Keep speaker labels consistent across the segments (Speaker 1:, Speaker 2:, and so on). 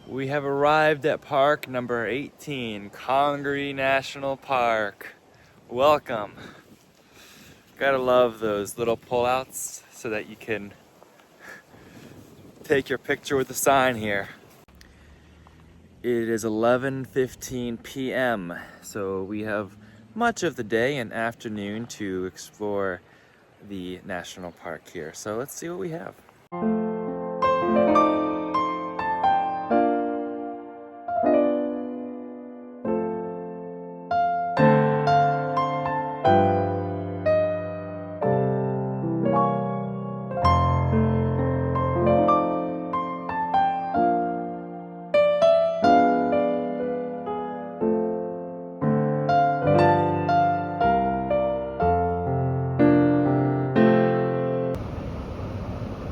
Speaker 1: We have arrived at park number 18, Congaree National Park. Welcome. Gotta love those little pullouts so that you can take your picture with the sign here. It is 11:15 p.m. so we have much of the day and afternoon to explore the national park here. So let's see what we have.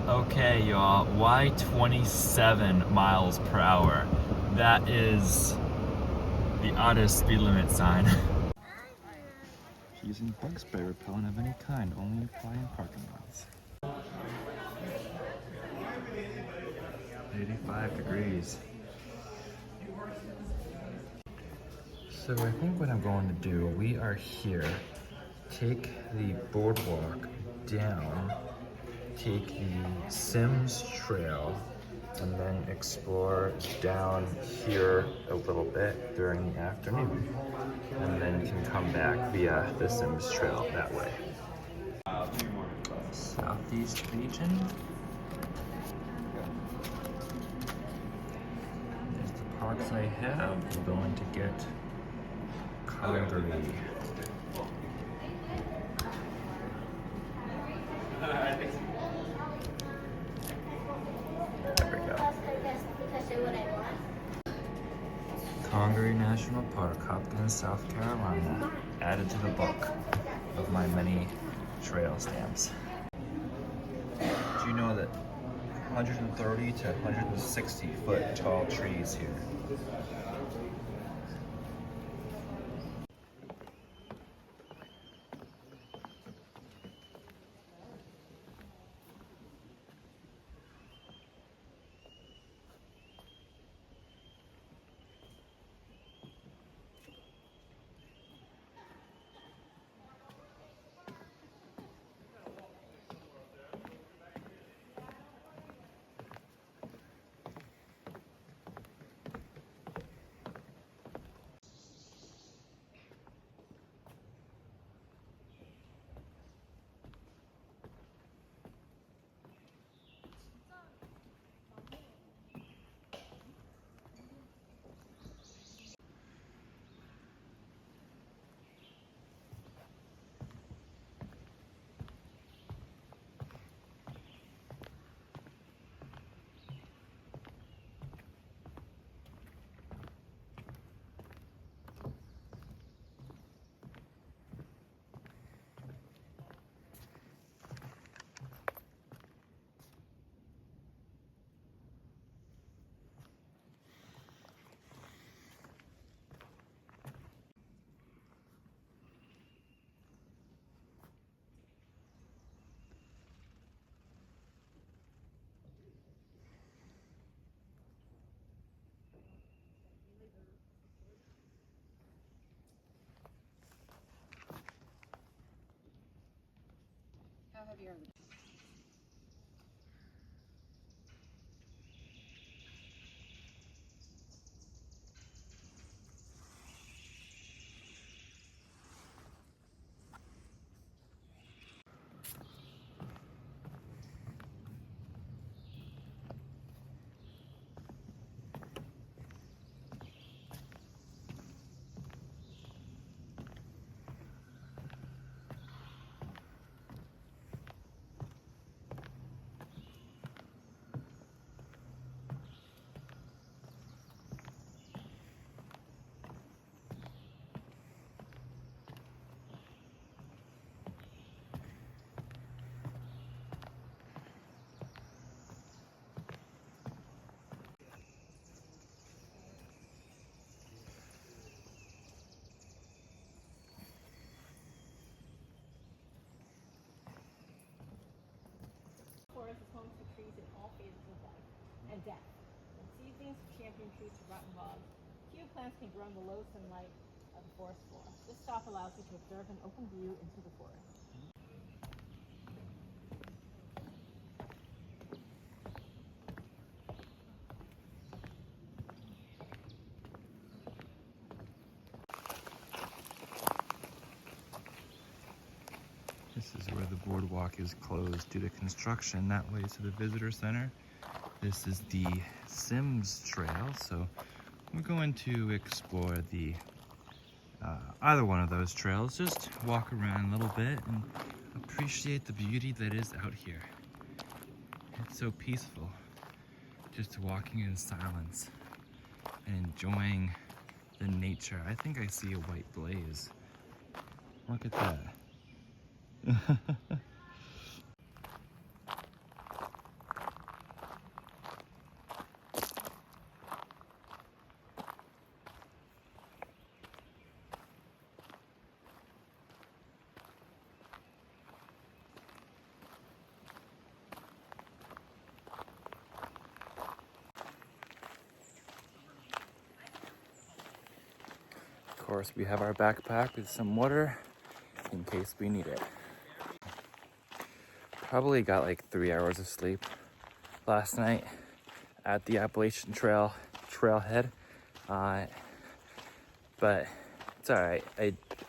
Speaker 1: Okay, y'all, why 27 miles per hour? That is the oddest speed limit sign. Using bug spray repellent of any kind, only apply in parking lots. 85 degrees. So I think what I'm going to do, we are here, take the boardwalk down, take the Sims Trail, and then explore down here a little bit during the afternoon. And then can come back via the Sims Trail that way. Southeast region. There's the parks I have. I'm going to get Congaree. There we go. Congaree National Park, Hopkins, South Carolina, added to the book of my many trail stamps. Do you know that 130 to 160 foot tall trees here?
Speaker 2: How heavy are the forest is home to trees in all phases of life and death. And seasons change. champion trees to rotten logs. Few plants can grow in the low sunlight of the forest floor. This stop allows you to observe an open view into the forest.
Speaker 1: This is where the boardwalk is closed due to construction. That way to the visitor center. This is the Sims Trail, so we're going to explore the either one of those trails. Just walk around a little bit and appreciate the beauty that is out here. It's so peaceful, just walking in silence and enjoying the nature. I think I see a white blaze. Look at that. Of course, we have our backpack with some water in case we need it. Probably got like 3 hours of sleep last night at the Appalachian Trail trailhead, but it's all right.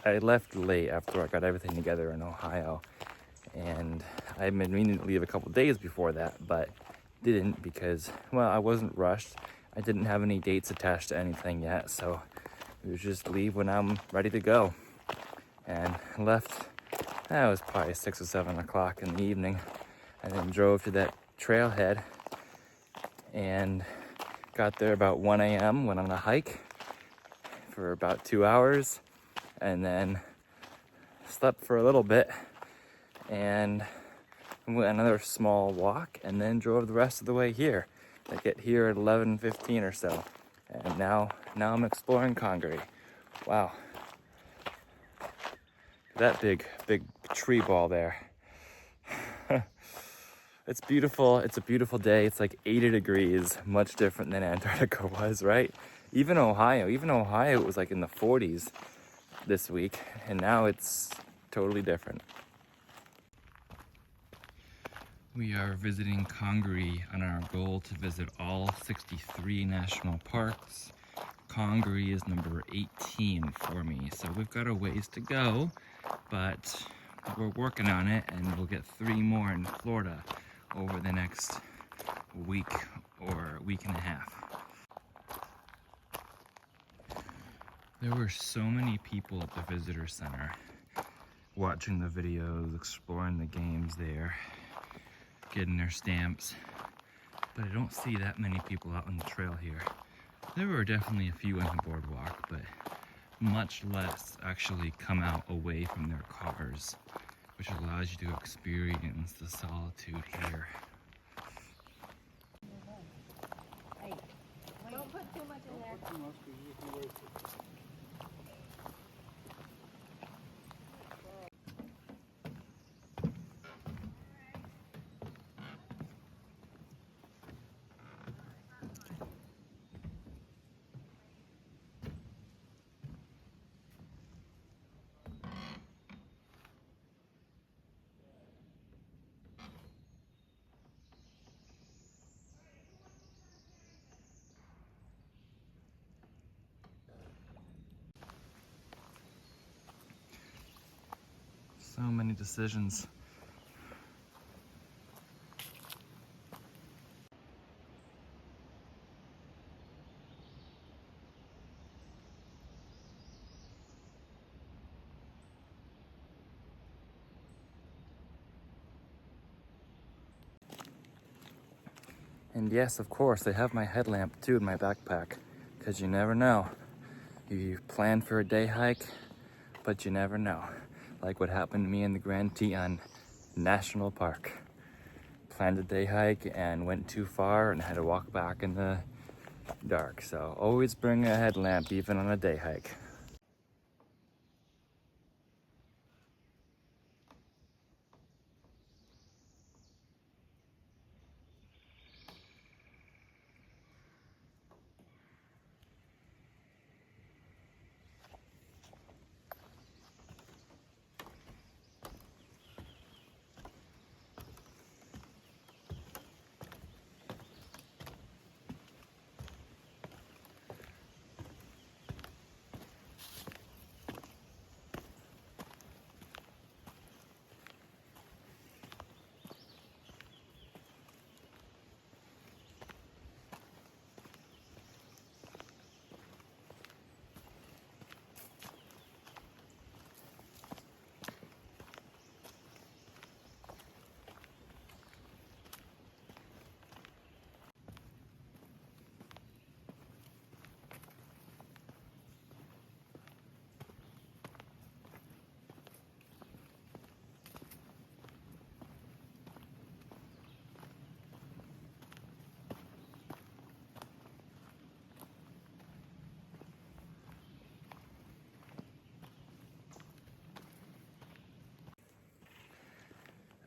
Speaker 1: I left late after I got everything together in Ohio, and I've been meaning to leave a couple days before that, but didn't because, well, I wasn't rushed. I didn't have any dates attached to anything yet, so it was just leave when I'm ready to go. And left, that was probably 6 or 7 o'clock in the evening, and then drove to that trailhead and got there about 1 a.m., went on a hike for about 2 hours, and then slept for a little bit and went another small walk, and then drove the rest of the way here. I get here at 11:15 or so, and now I'm exploring Congaree. Wow, that big tree ball there. It's beautiful. It's a beautiful day. It's like 80 degrees, much different than Antarctica was, right? Even Ohio it was like in the 40s this week, and now it's totally different. We are visiting Congaree on our goal to visit all 63 national parks. Congaree is number 18 for me, so we've got a ways to go, but we're working on it, and we'll get 3 more in Florida over the next week or week and a half. There were so many people at the visitor center watching the videos, exploring the games there, getting their stamps, but I don't see that many people out on the trail here. There were definitely a few on the boardwalk, but much less actually come out away from their cars, which allows you to experience the solitude here.
Speaker 2: Hey, don't put too much in there.
Speaker 1: So many decisions. And yes, of course, I have my headlamp too in my backpack, because you never know. You plan for a day hike, but you never know. Like what happened to me in the Grand Teton National Park. Planned a day hike and went too far and had to walk back in the dark. So always bring a headlamp even on a day hike.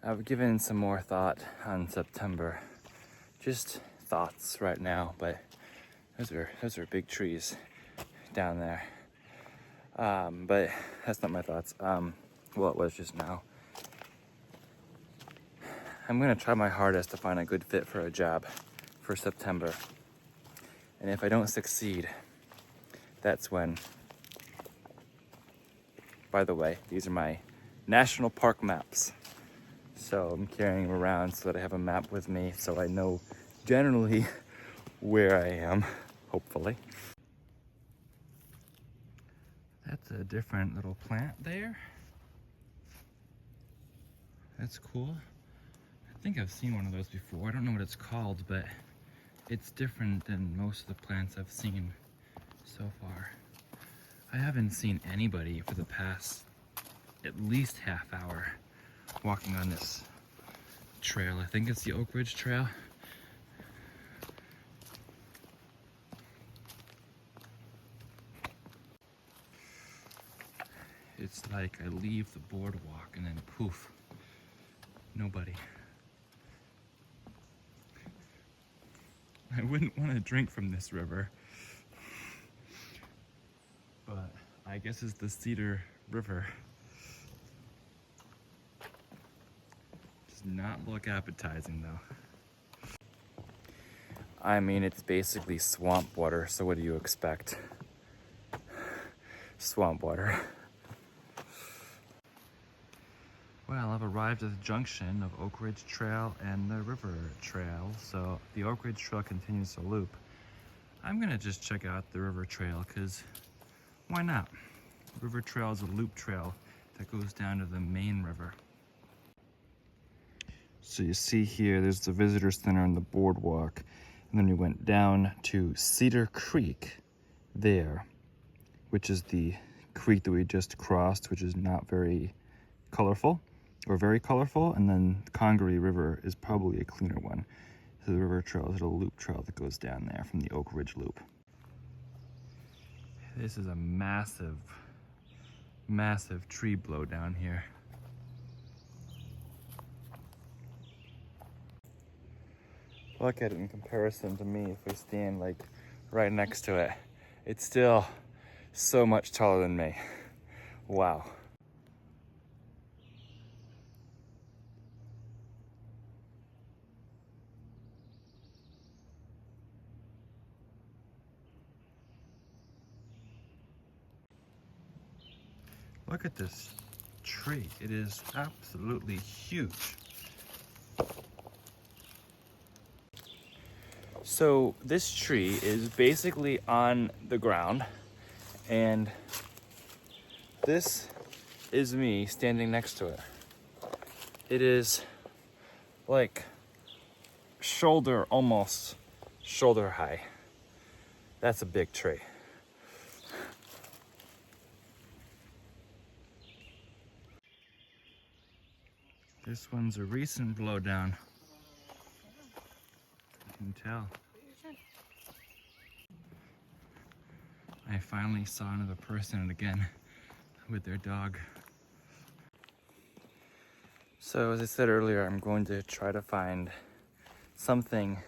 Speaker 1: I've given some more thought on September. Just thoughts right now, but those are big trees down there. But that's not my thoughts. Well, it was just now. I'm gonna try my hardest to find a good fit for a job for September. And if I don't succeed, that's when, by the way, these are my national park maps. So I'm carrying them around so that I have a map with me so I know generally where I am, hopefully. That's a different little plant there. That's cool. I think I've seen one of those before. I don't know what it's called, but it's different than most of the plants I've seen so far. I haven't seen anybody for the past at least half hour walking on this trail. I think it's the Oak Ridge Trail. It's like I leave the boardwalk and then poof, nobody. I wouldn't want to drink from this river, but I guess it's the Cedar River. Does not look appetizing though. I mean, it's basically swamp water, so what do you expect? Swamp water. Well, I've arrived at the junction of Oak Ridge Trail and the River Trail, so the Oak Ridge Trail continues to loop. I'm gonna just check out the River Trail, because why not? River Trail is a loop trail that goes down to the main river. So you see here, there's the visitor center and the boardwalk, and then we went down to Cedar Creek there, which is the creek that we just crossed, which is not very colorful. Or very colorful, and then the Congaree River is probably a cleaner one. So the river trail is a loop trail that goes down there from the Oak Ridge Loop. This is a massive, massive tree blow down here. Look at it in comparison to me. If we stand like right next to it, it's still so much taller than me. Wow. Look at this tree. It is absolutely huge. So this tree is basically on the ground, and this is me standing next to it. It is like almost shoulder high. That's a big tree. This one's a recent blowdown. You can tell. I finally saw another person again with their dog. So as I said earlier, I'm going to try to find something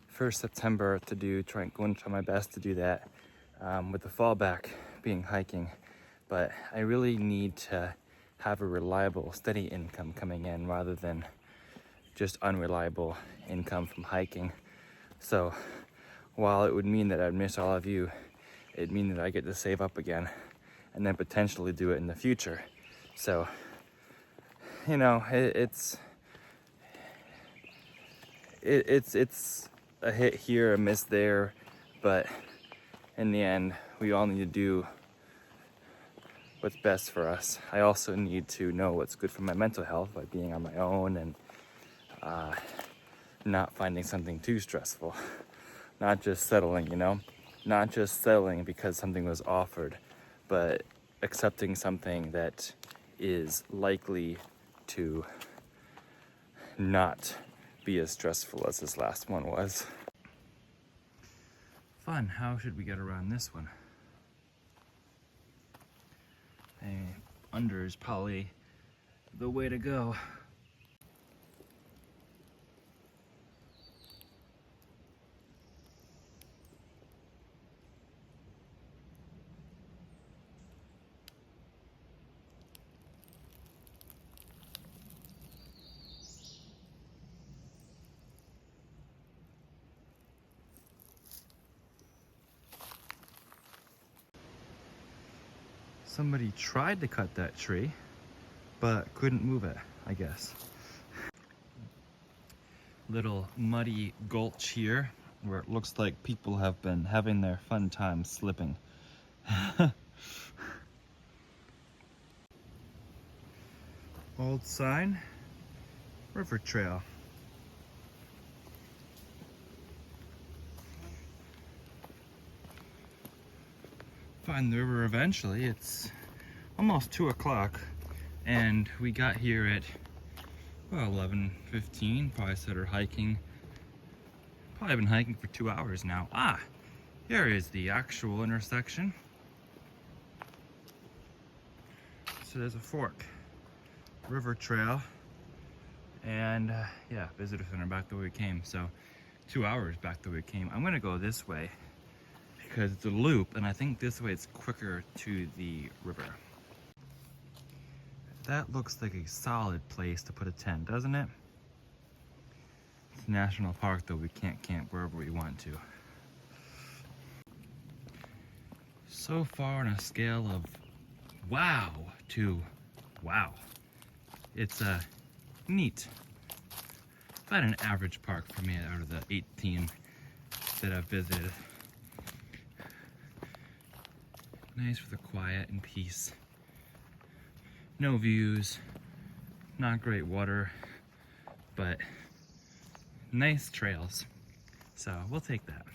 Speaker 1: for September to do, going to try my best to do that, with the fallback being hiking. But I really need to have a reliable, steady income coming in rather than just unreliable income from hiking. So while it would mean that I'd miss all of you, it'd mean that I get to save up again and then potentially do it in the future. So, you know, it's a hit here, a miss there, but in the end, we all need to do what's best for us. I also need to know what's good for my mental health by being on my own and not finding something too stressful. Not just settling, you know? Not just settling because something was offered, but accepting something that is likely to not be as stressful as this last one was. Fun, how should we get around this one? Under is probably the way to go. Somebody tried to cut that tree, but couldn't move it, I guess. Little muddy gulch here where it looks like people have been having their fun time slipping. Old sign, river trail. Find the river eventually. It's almost 2 o'clock and we got here at, well, 11:15. Probably started hiking. Probably been hiking for 2 hours now. Ah, here is the actual intersection. So there's a fork, river trail, and yeah, visitor center back the way we came. So 2 hours back the way we came. I'm gonna go this way because it's a loop, and I think this way it's quicker to the river. That looks like a solid place to put a tent, doesn't it? It's a national park, though. We can't camp wherever we want to. So far on a scale of wow to wow. It's neat. About an average park for me out of the 18 that I've visited. Nice for the quiet and peace. No views, not great water, but nice trails. So we'll take that.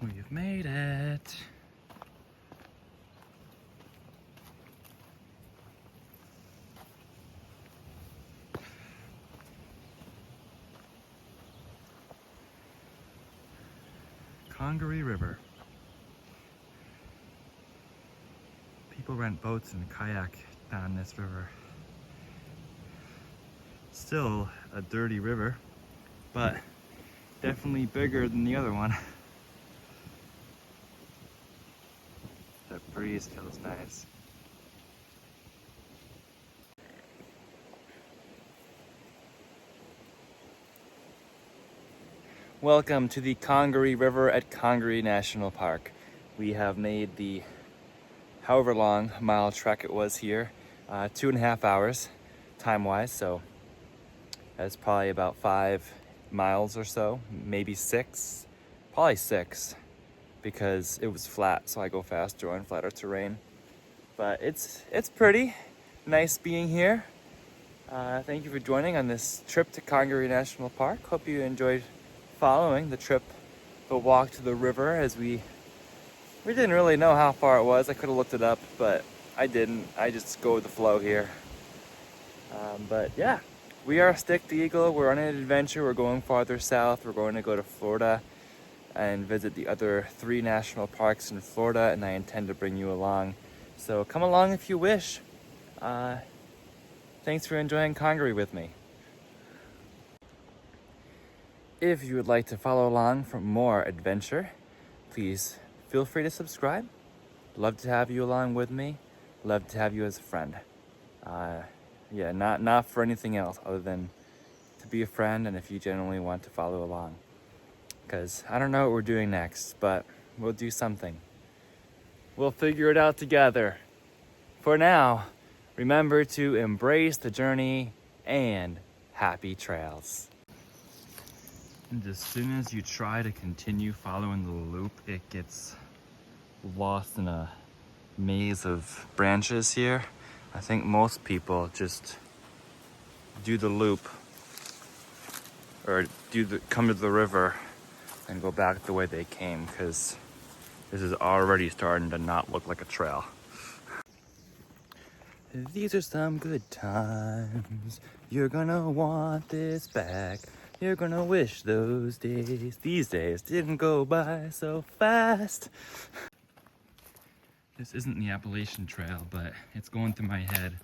Speaker 1: We've made it. Congaree River. People rent boats and kayak down this river. Still a dirty river, but definitely bigger than the other one. The breeze feels nice. Welcome to the Congaree River at Congaree National Park. We have made the however long mile trek it was here, 2.5 hours time-wise, so that's probably about 5 miles or so, maybe 6, probably 6, because it was flat, so I go faster on flatter terrain. But it's pretty nice being here. Thank you for joining on this trip to Congaree National Park. Hope you enjoyed following the trip, the walk to the river, as we didn't really know how far it was. I could have looked it up, but I didn't. I just go with the flow here. But yeah, we are Stick the Eagle. We're on an adventure. We're going farther south. We're going to go to Florida and visit the other 3 national parks in Florida, and I intend to bring you along. So come along if you wish. Thanks for enjoying Congaree with me. If you would like to follow along for more adventure, please feel free to subscribe. Love to have you along with me. Love to have you as a friend. Yeah, not for anything else other than to be a friend, and if you genuinely want to follow along. Because I don't know what we're doing next, but we'll do something. We'll figure it out together. For now, remember to embrace the journey and happy trails. And as soon as you try to continue following the loop, it gets lost in a maze of branches here. I think most people just do the loop or come to the river and go back the way they came, because this is already starting to not look like a trail. These are some good times. You're gonna want this back. You're gonna wish these days didn't go by so fast. This isn't the Appalachian Trail, but it's going through my head.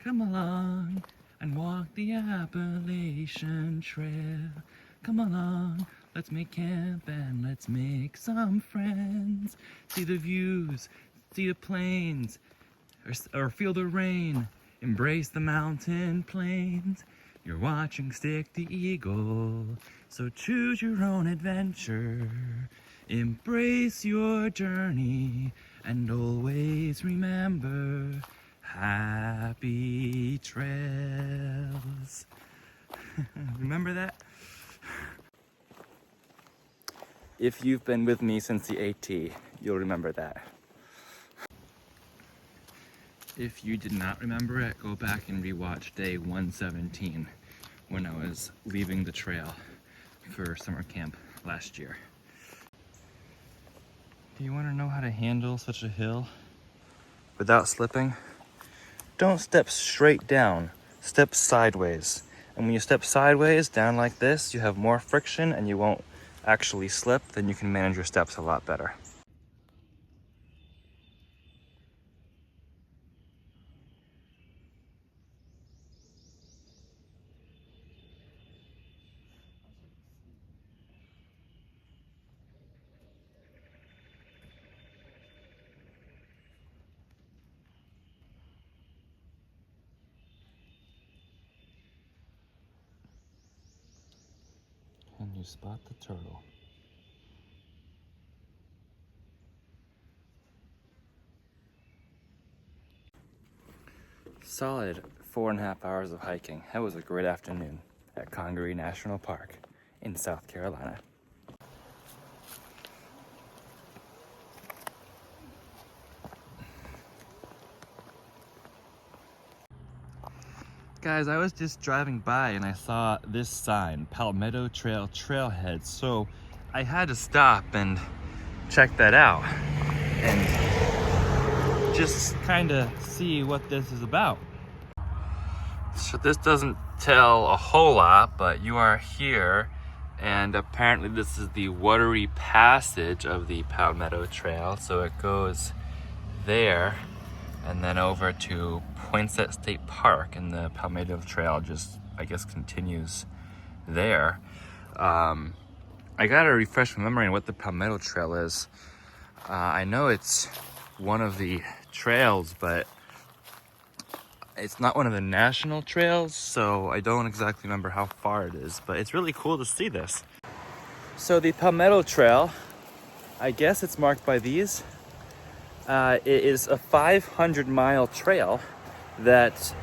Speaker 1: Come along and walk the Appalachian Trail. Come along, Let's make camp and let's make some friends. See the views, see the plains, or feel the rain. Embrace the mountain plains. You're watching Stick the Eagle, so choose your own adventure. Embrace your journey and always remember happy trails. Remember that? If you've been with me since the AT, you'll remember that. If you did not remember it, go back and rewatch day 117 when I was leaving the trail for summer camp last year. Do you want to know how to handle such a hill without slipping? Don't step straight down, step sideways. And when you step sideways down like this, you have more friction and you won't actually slip, then you can manage your steps a lot better. Can you spot the turtle? Solid 4.5 hours of hiking. That was a great afternoon at Congaree National Park in South Carolina. Guys, I was just driving by and I saw this sign, Palmetto Trail Trailhead, so I had to stop and check that out and just kind of see what this is about. So this doesn't tell a whole lot, but you are here and apparently this is the watery passage of the Palmetto Trail, so it goes there and then over to Poinsett State Park, and the Palmetto Trail just, I guess, continues there. I gotta refresh my memory on what the Palmetto Trail is. I know it's one of the trails, but it's not one of the national trails, so I don't exactly remember how far it is, but it's really cool to see this. So the Palmetto Trail, I guess it's marked by these. It is a 500-mile trail that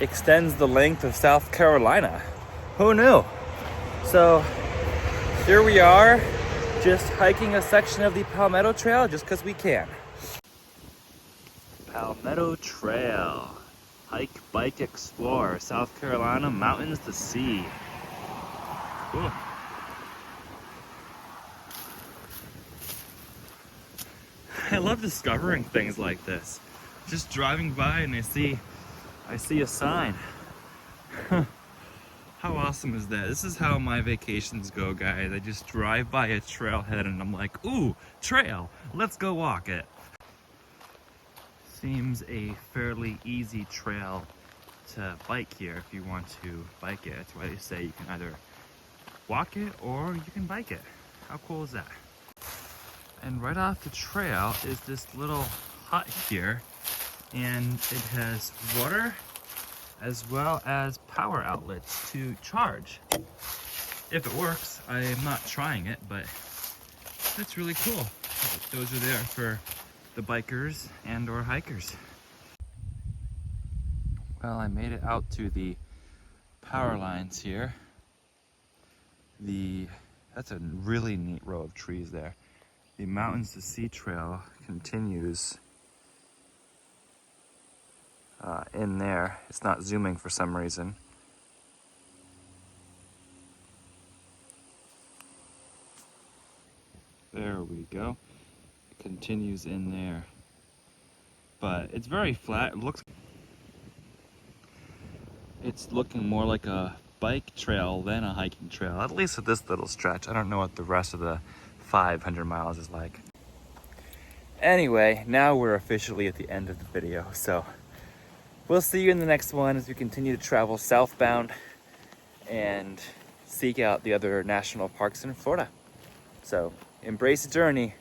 Speaker 1: extends the length of South Carolina. Who knew? So here we are, just hiking a section of the Palmetto Trail just because we can. Palmetto Trail. Hike, bike, explore. South Carolina, mountains to sea. Cool. I love discovering things like this. Just driving by and I see a sign. How awesome is that? This is how my vacations go, guys. I just drive by a trailhead and I'm like, ooh, trail, let's go walk it. Seems a fairly easy trail to bike here if you want to bike it. That's why they say you can either walk it or you can bike it. How cool is that? And right off the trail is this little hut here, and it has water as well as power outlets to charge. If it works, I am not trying it, but that's really cool. Those are there for the bikers and or hikers. Well, I made it out to the power lines here. That's a really neat row of trees there. The Mountains to Sea Trail continues in there. It's not zooming for some reason. There we go. It continues in there. But it's very flat. It's looking more like a bike trail than a hiking trail, at least at this little stretch. I don't know what the rest of the 500 miles is like. Anyway, now we're officially at the end of the video, so we'll see you in the next one as we continue to travel southbound and
Speaker 3: seek out the other national parks in Florida. So embrace the journey.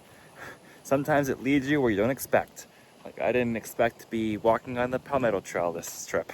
Speaker 3: Sometimes it leads you where you don't expect. Like I didn't expect to be walking on the Palmetto Trail this trip.